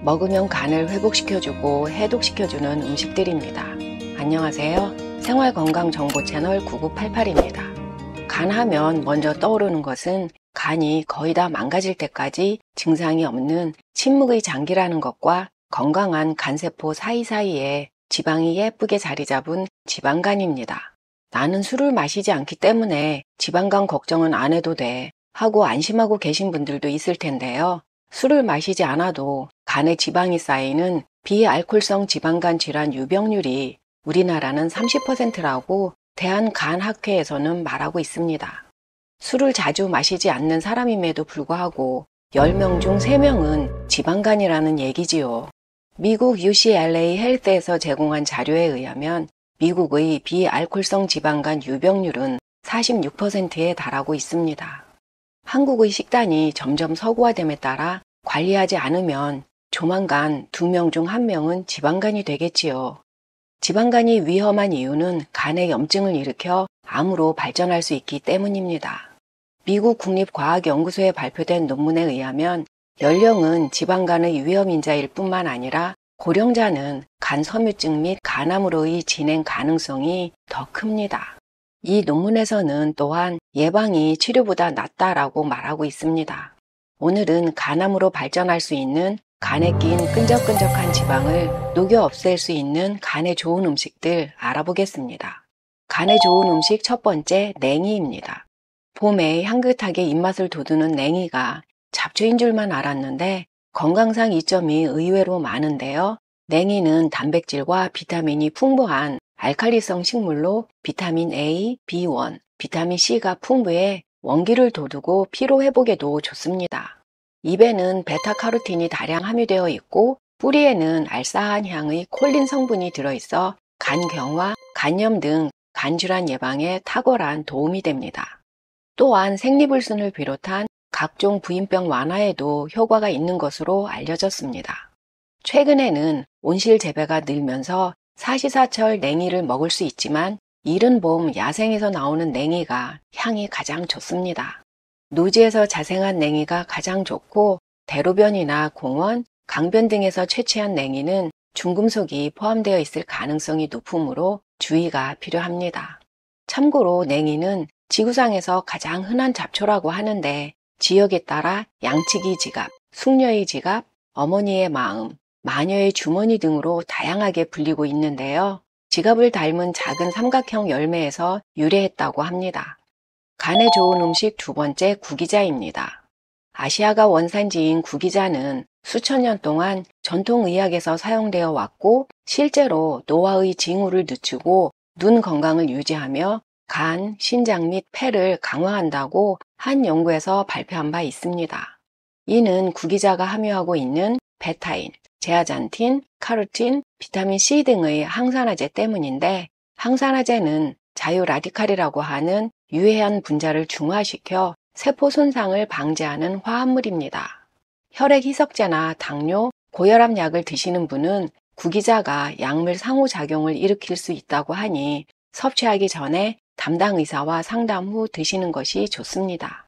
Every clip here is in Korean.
먹으면 간을 회복시켜주고 해독시켜주는 음식들입니다. 안녕하세요. 생활건강정보 채널 9988입니다. 간 하면 먼저 떠오르는 것은 간이 거의 다 망가질 때까지 증상이 없는 침묵의 장기라는 것과 건강한 간세포 사이사이에 지방이 예쁘게 자리 잡은 지방간입니다. 나는 술을 마시지 않기 때문에 지방간 걱정은 안 해도 돼 하고 안심하고 계신 분들도 있을 텐데요. 술을 마시지 않아도 간에 지방이 쌓이는 비알코올성 지방간 질환 유병률이 우리나라는 30%라고 대한간학회에서는 말하고 있습니다. 술을 자주 마시지 않는 사람임에도 불구하고 10명 중 3명은 지방간이라는 얘기지요. 미국 UCLA 헬스에서 제공한 자료에 의하면 미국의 비알코올성 지방간 유병률은 46%에 달하고 있습니다. 한국의 식단이 점점 서구화됨에 따라 관리하지 않으면 조만간 2명 중 1명은 지방간이 되겠지요. 지방간이 위험한 이유는 간에 염증을 일으켜 암으로 발전할 수 있기 때문입니다. 미국 국립과학연구소에 발표된 논문에 의하면 연령은 지방간의 위험인자일 뿐만 아니라 고령자는 간 섬유증 및 간암으로의 진행 가능성이 더 큽니다. 이 논문에서는 또한 예방이 치료보다 낫다라고 말하고 있습니다. 오늘은 간암으로 발전할 수 있는 간에 낀 끈적끈적한 지방을 녹여 없앨 수 있는 간에 좋은 음식들 알아보겠습니다. 간에 좋은 음식 첫 번째, 냉이입니다. 봄에 향긋하게 입맛을 돋우는 냉이가 잡초인 줄만 알았는데 건강상 이점이 의외로 많은데요. 냉이는 단백질과 비타민이 풍부한 알칼리성 식물로 비타민 A, B1, 비타민 C가 풍부해 원기를 돋우고 피로 회복에도 좋습니다. 잎에는 베타카로틴이 다량 함유되어 있고 뿌리에는 알싸한 향의 콜린 성분이 들어있어 간경화, 간염 등 간질환 예방에 탁월한 도움이 됩니다. 또한 생리불순을 비롯한 각종 부인병 완화에도 효과가 있는 것으로 알려졌습니다. 최근에는 온실 재배가 늘면서 사시사철 냉이를 먹을 수 있지만 이른 봄 야생에서 나오는 냉이가 향이 가장 좋습니다. 노지에서 자생한 냉이가 가장 좋고 대로변이나 공원, 강변 등에서 채취한 냉이는 중금속이 포함되어 있을 가능성이 높으므로 주의가 필요합니다. 참고로 냉이는 지구상에서 가장 흔한 잡초라고 하는데 지역에 따라 양치기 지갑, 숙녀의 지갑, 어머니의 마음, 마녀의 주머니 등으로 다양하게 불리고 있는데요. 지갑을 닮은 작은 삼각형 열매에서 유래했다고 합니다. 간에 좋은 음식 두 번째, 구기자입니다. 아시아가 원산지인 구기자는 수천 년 동안 전통의학에서 사용되어 왔고 실제로 노화의 징후를 늦추고 눈 건강을 유지하며 간, 신장 및 폐를 강화한다고 한 연구에서 발표한 바 있습니다. 이는 구기자가 함유하고 있는 베타인, 제아잔틴, 카로틴, 비타민 C 등의 항산화제 때문인데 항산화제는 자유라디칼이라고 하는 유해한 분자를 중화시켜 세포 손상을 방지하는 화합물입니다. 혈액 희석제나 당뇨, 고혈압 약을 드시는 분은 구기자가 약물 상호작용을 일으킬 수 있다고 하니 섭취하기 전에 담당 의사와 상담 후 드시는 것이 좋습니다.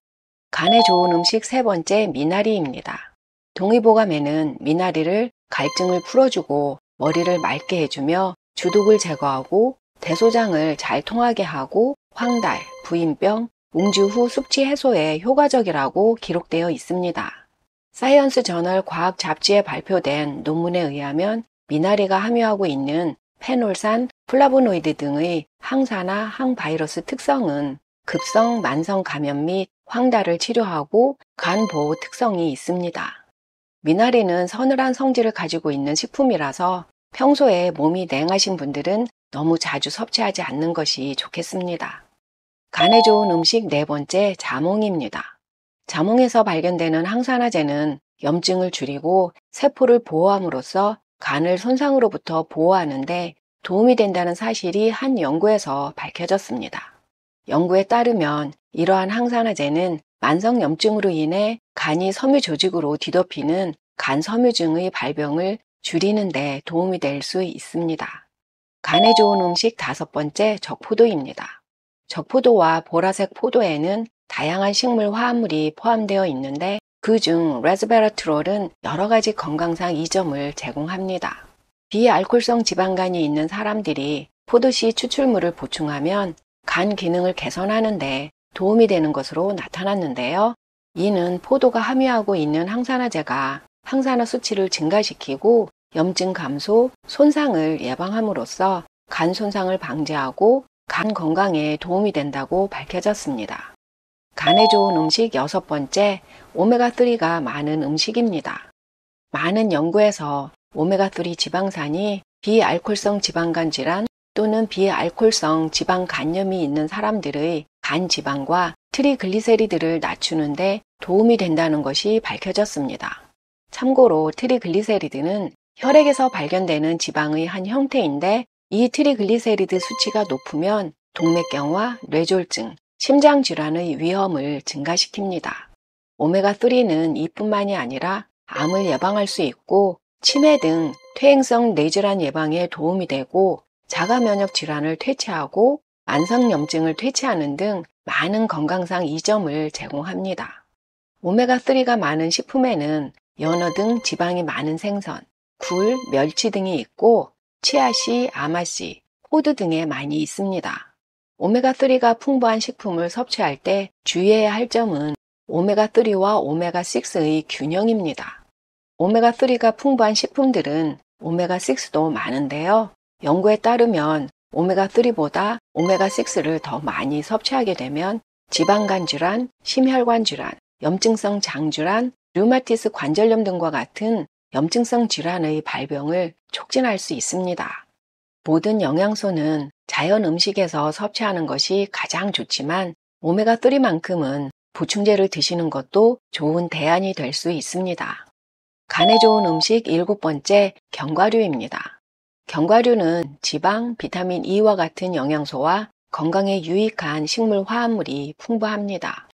간에 좋은 음식 세 번째, 미나리입니다. 동의보감에는 미나리를 갈증을 풀어주고 머리를 맑게 해주며 주독을 제거하고 대소장을 잘 통하게 하고 황달, 부인병, 웅주 후 숙취 해소에 효과적이라고 기록되어 있습니다. 사이언스 저널 과학 잡지에 발표된 논문에 의하면 미나리가 함유하고 있는 페놀산, 플라보노이드 등의 항산화, 항바이러스 특성은 급성 만성 감염 및 황달을 치료하고 간 보호 특성이 있습니다. 미나리는 서늘한 성질을 가지고 있는 식품이라서 평소에 몸이 냉하신 분들은 너무 자주 섭취하지 않는 것이 좋겠습니다. 간에 좋은 음식 네 번째, 자몽입니다. 자몽에서 발견되는 항산화제는 염증을 줄이고 세포를 보호함으로써 간을 손상으로부터 보호하는 데 도움이 된다는 사실이 한 연구에서 밝혀졌습니다. 연구에 따르면 이러한 항산화제는 만성염증으로 인해 간이 섬유 조직으로 뒤덮이는 간섬유증의 발병을 줄이는 데 도움이 될 수 있습니다. 간에 좋은 음식 다섯 번째, 적포도입니다. 적포도와 보라색 포도에는 다양한 식물 화합물이 포함되어 있는데 그중 레스베라트롤은 여러 가지 건강상 이점을 제공합니다. 비알코올성 지방간이 있는 사람들이 포도씨 추출물을 보충하면 간 기능을 개선하는 데 도움이 되는 것으로 나타났는데요. 이는 포도가 함유하고 있는 항산화제가 항산화 수치를 증가시키고 염증 감소, 손상을 예방함으로써 간 손상을 방지하고 간 건강에 도움이 된다고 밝혀졌습니다. 간에 좋은 음식 6번째, 오메가3가 많은 음식입니다. 많은 연구에서 오메가3 지방산이 비알코올성 지방간 질환 또는 비알코올성 지방 간염이 있는 사람들의 간 지방과 트리글리세리드를 낮추는데 도움이 된다는 것이 밝혀졌습니다. 참고로 트리글리세리드는 혈액에서 발견되는 지방의 한 형태인데 이 트리글리세리드 수치가 높으면 동맥경화, 뇌졸중, 심장질환의 위험을 증가시킵니다. 오메가3는 이뿐만이 아니라 암을 예방할 수 있고 치매 등 퇴행성 뇌질환 예방에 도움이 되고 자가면역 질환을 퇴치하고 만성염증을 퇴치하는 등 많은 건강상 이점을 제공합니다. 오메가3가 많은 식품에는 연어 등 지방이 많은 생선, 굴, 멸치 등이 있고 치아씨, 아마씨, 호두 등에 많이 있습니다. 오메가3가 풍부한 식품을 섭취할 때 주의해야 할 점은 오메가3와 오메가6의 균형입니다. 오메가3가 풍부한 식품들은 오메가6도 많은데요. 연구에 따르면 오메가3보다 오메가6를 더 많이 섭취하게 되면 지방간 질환, 심혈관 질환, 염증성 장질환, 류마티스 관절염 등과 같은 염증성 질환의 발병을 촉진할 수 있습니다. 모든 영양소는 자연 음식에서 섭취하는 것이 가장 좋지만 오메가3만큼은 보충제를 드시는 것도 좋은 대안이 될 수 있습니다. 간에 좋은 음식 7번째, 견과류입니다. 견과류는 지방, 비타민 E와 같은 영양소와 건강에 유익한 식물 화합물이 풍부합니다.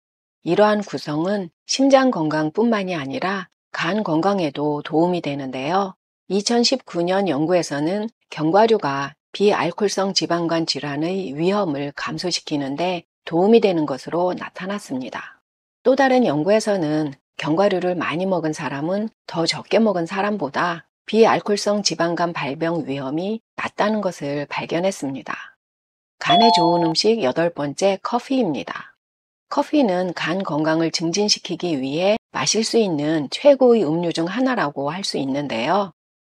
이러한 구성은 심장 건강뿐만이 아니라 간 건강에도 도움이 되는데요. 2019년 연구에서는 견과류가 비알코올성 지방간 질환의 위험을 감소시키는데 도움이 되는 것으로 나타났습니다. 또 다른 연구에서는 견과류를 많이 먹은 사람은 더 적게 먹은 사람보다 비알코올성 지방간 발병 위험이 낮다는 것을 발견했습니다. 간에 좋은 음식 8번째, 커피입니다. 커피는 간 건강을 증진시키기 위해 마실 수 있는 최고의 음료 중 하나라고 할 수 있는데요.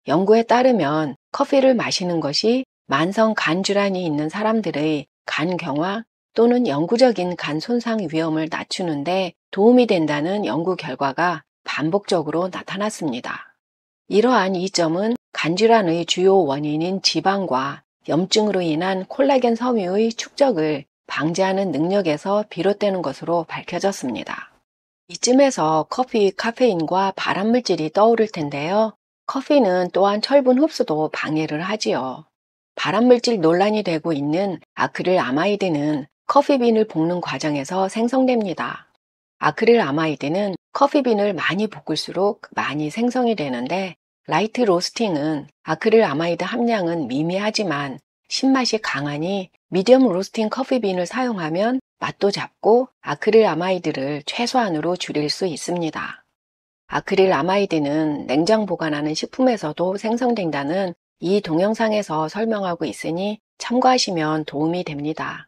연구에 따르면 커피를 마시는 것이 만성 간 질환이 있는 사람들의 간 경화 또는 영구적인 간 손상 위험을 낮추는데 도움이 된다는 연구 결과가 반복적으로 나타났습니다. 이러한 이점은 간 질환의 주요 원인인 지방과 염증으로 인한 콜라겐 섬유의 축적을 방지하는 능력에서 비롯되는 것으로 밝혀졌습니다. 이쯤에서 커피의 카페인과 발암물질이 떠오를 텐데요. 커피는 또한 철분 흡수도 방해를 하지요. 발암물질 논란이 되고 있는 아크릴 아마이드는 커피빈을 볶는 과정에서 생성됩니다. 아크릴 아마이드는 커피빈을 많이 볶을수록 많이 생성이 되는데 라이트 로스팅은 아크릴 아마이드 함량은 미미하지만 신맛이 강하니 미디엄 로스팅 커피빈을 사용하면 맛도 잡고 아크릴 아마이드를 최소한으로 줄일 수 있습니다. 아크릴 아마이드는 냉장 보관하는 식품에서도 생성된다는 이 동영상에서 설명하고 있으니 참고하시면 도움이 됩니다.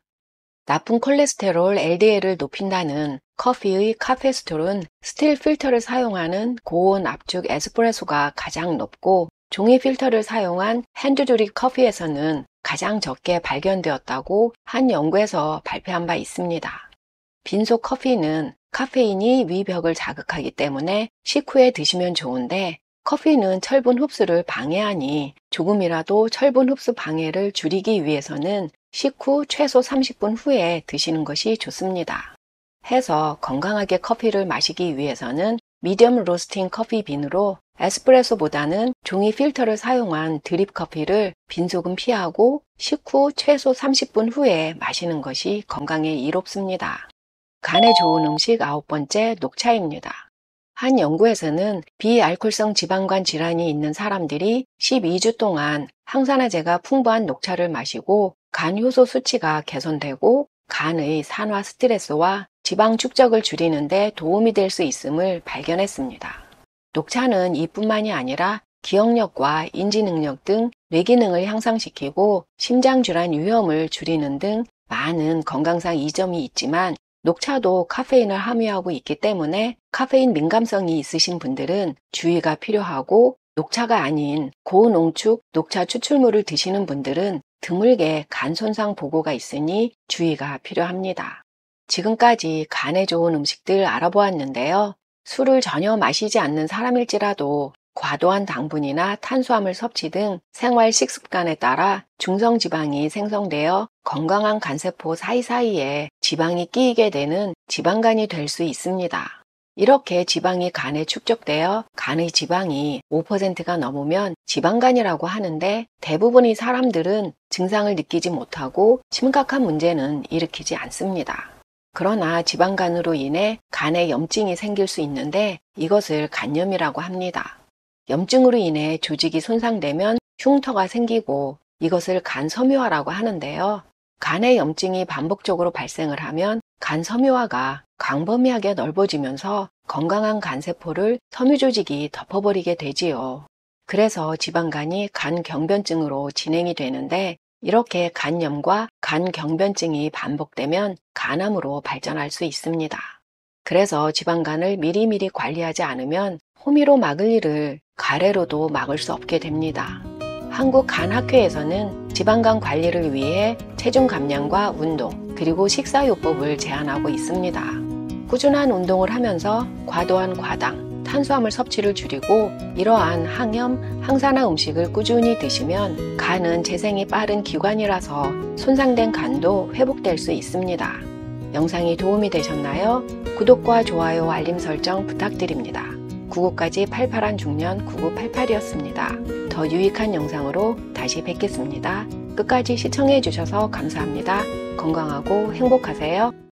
나쁜 콜레스테롤 LDL을 높인다는 커피의 카페스톨은 스틸 필터를 사용하는 고온 압축 에스프레소가 가장 높고 종이 필터를 사용한 핸드드립 커피에서는 가장 적게 발견되었다고 한 연구에서 발표한 바 있습니다. 빈속 커피는 카페인이 위벽을 자극하기 때문에 식후에 드시면 좋은데 커피는 철분 흡수를 방해하니 조금이라도 철분 흡수 방해를 줄이기 위해서는 식후 최소 30분 후에 드시는 것이 좋습니다. 해서 건강하게 커피를 마시기 위해서는 미디엄 로스팅 커피 빈으로 에스프레소보다는 종이 필터를 사용한 드립 커피를 빈속은 피하고 식후 최소 30분 후에 마시는 것이 건강에 이롭습니다. 간에 좋은 음식 9번째, 녹차입니다. 한 연구에서는 비알코올성 지방간 질환이 있는 사람들이 12주 동안 항산화제가 풍부한 녹차를 마시고 간 효소 수치가 개선되고 간의 산화 스트레스와 지방 축적을 줄이는 데 도움이 될 수 있음을 발견했습니다. 녹차는 이뿐만이 아니라 기억력과 인지 능력 등 뇌기능을 향상시키고 심장질환 위험을 줄이는 등 많은 건강상 이점이 있지만 녹차도 카페인을 함유하고 있기 때문에 카페인 민감성이 있으신 분들은 주의가 필요하고 녹차가 아닌 고농축 녹차 추출물을 드시는 분들은 드물게 간 손상 보고가 있으니 주의가 필요합니다. 지금까지 간에 좋은 음식들 알아보았는데요. 술을 전혀 마시지 않는 사람일지라도 과도한 당분이나 탄수화물 섭취 등 생활 식습관에 따라 중성지방이 생성되어 건강한 간세포 사이사이에 지방이 끼이게 되는 지방간이 될 수 있습니다. 이렇게 지방이 간에 축적되어 간의 지방이 5%가 넘으면 지방간이라고 하는데 대부분의 사람들은 증상을 느끼지 못하고 심각한 문제는 일으키지 않습니다. 그러나 지방간으로 인해 간에 염증이 생길 수 있는데 이것을 간염이라고 합니다. 염증으로 인해 조직이 손상되면 흉터가 생기고 이것을 간섬유화라고 하는데요. 간에 염증이 반복적으로 발생을 하면 간섬유화가 광범위하게 넓어지면서 건강한 간세포를 섬유조직이 덮어버리게 되지요. 그래서 지방간이 간경변증으로 진행이 되는데 이렇게 간염과 간경변증이 반복되면 간암으로 발전할 수 있습니다. 그래서 지방간을 미리미리 관리하지 않으면 호미로 막을 일을 가래로도 막을 수 없게 됩니다. 한국간학회에서는 지방간 관리를 위해 체중 감량과 운동, 그리고 식사요법을 제안하고 있습니다. 꾸준한 운동을 하면서 과도한 과당, 탄수화물 섭취를 줄이고 이러한 항염, 항산화 음식을 꾸준히 드시면 간은 재생이 빠른 기관이라서 손상된 간도 회복될 수 있습니다. 영상이 도움이 되셨나요? 구독과 좋아요, 알림 설정 부탁드립니다. 99까지 88한 중년 9988이었습니다. 더 유익한 영상으로 다시 뵙겠습니다. 끝까지 시청해 주셔서 감사합니다. 건강하고 행복하세요.